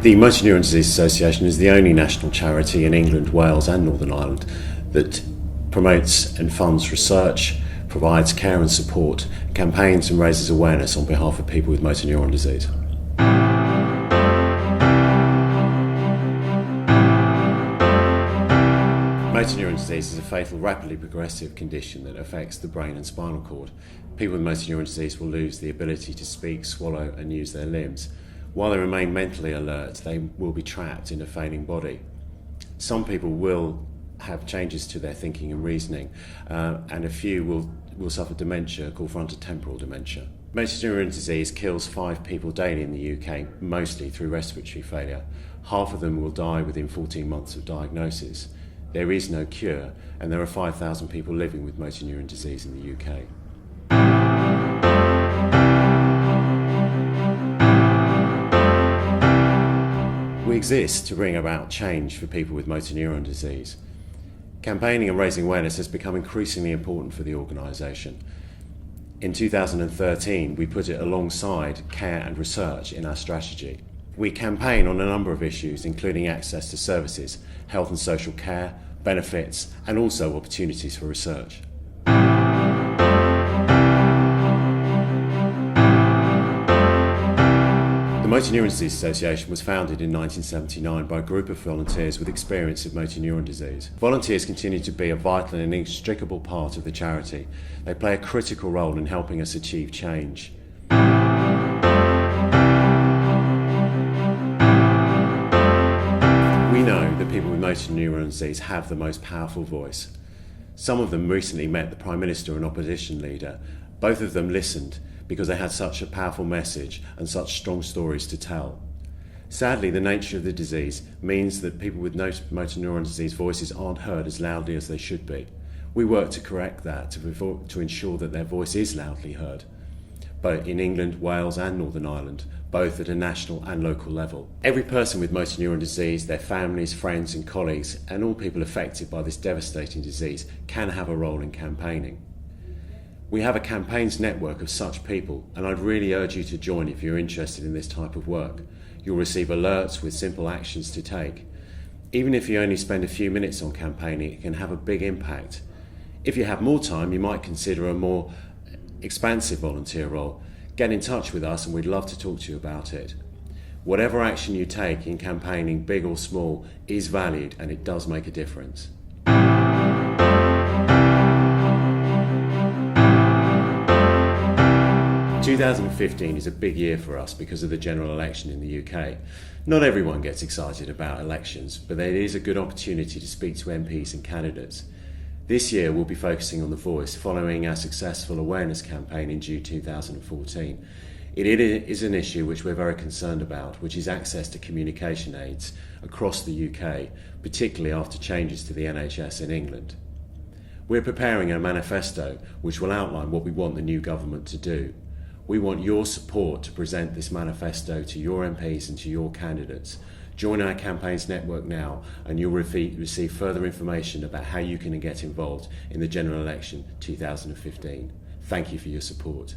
The Motor Neurone Disease Association is the only national charity in England, Wales and Northern Ireland that promotes and funds research, provides care and support, campaigns and raises awareness on behalf of people with motor neuron disease. Motor neuron disease is a fatal, rapidly progressive condition that affects the brain and spinal cord. People with motor neuron disease will lose the ability to speak, swallow and use their limbs. While they remain mentally alert, they will be trapped in a failing body. Some people will have changes to their thinking and reasoning, and a few will suffer dementia called frontotemporal dementia. Motor neuron disease kills 5 people daily in the UK, mostly through respiratory failure. Half of them will die within 14 months of diagnosis. There is no cure, and there are 5,000 people living with motor neuron disease in the UK. We exist to bring about change for people with motor neuron disease. Campaigning and raising awareness has become increasingly important for the organisation. In 2013, we put it alongside care and research in our strategy. We campaign on a number of issues, including access to services, health and social care, benefits, and also opportunities for research. The Motor Neurone Disease Association was founded in 1979 by a group of volunteers with experience of motor neuron disease. Volunteers continue to be a vital and inextricable part of the charity. They play a critical role in helping us achieve change. We know that people with motor neuron disease have the most powerful voice. Some of them recently met the Prime Minister and opposition leader. Both of them listened because they had such a powerful message and such strong stories to tell. Sadly, the nature of the disease means that people with motor neuron disease voices aren't heard as loudly as they should be. We work to correct that, to ensure that their voice is loudly heard, both in England, Wales and Northern Ireland, both at a national and local level. Every person with motor neuron disease, their families, friends and colleagues, and all people affected by this devastating disease can have a role in campaigning. We have a campaigns network of such people, and I'd really urge you to join if you're interested in this type of work. You'll receive alerts with simple actions to take. Even if you only spend a few minutes on campaigning, it can have a big impact. If you have more time, you might consider a more expansive volunteer role. Get in touch with us and we'd love to talk to you about it. Whatever action you take in campaigning, big or small, is valued and it does make a difference. 2015 is a big year for us because of the general election in the UK. Not everyone gets excited about elections, but it is a good opportunity to speak to MPs and candidates. This year we'll be focusing on the voice, following our successful awareness campaign in June 2014. It is an issue which we're very concerned about, which is access to communication aids across the UK, particularly after changes to the NHS in England. We're preparing a manifesto which will outline what we want the new government to do. We want your support to present this manifesto to your MPs and to your candidates. Join our campaigns network now and you'll receive further information about how you can get involved in the general election 2015. Thank you for your support.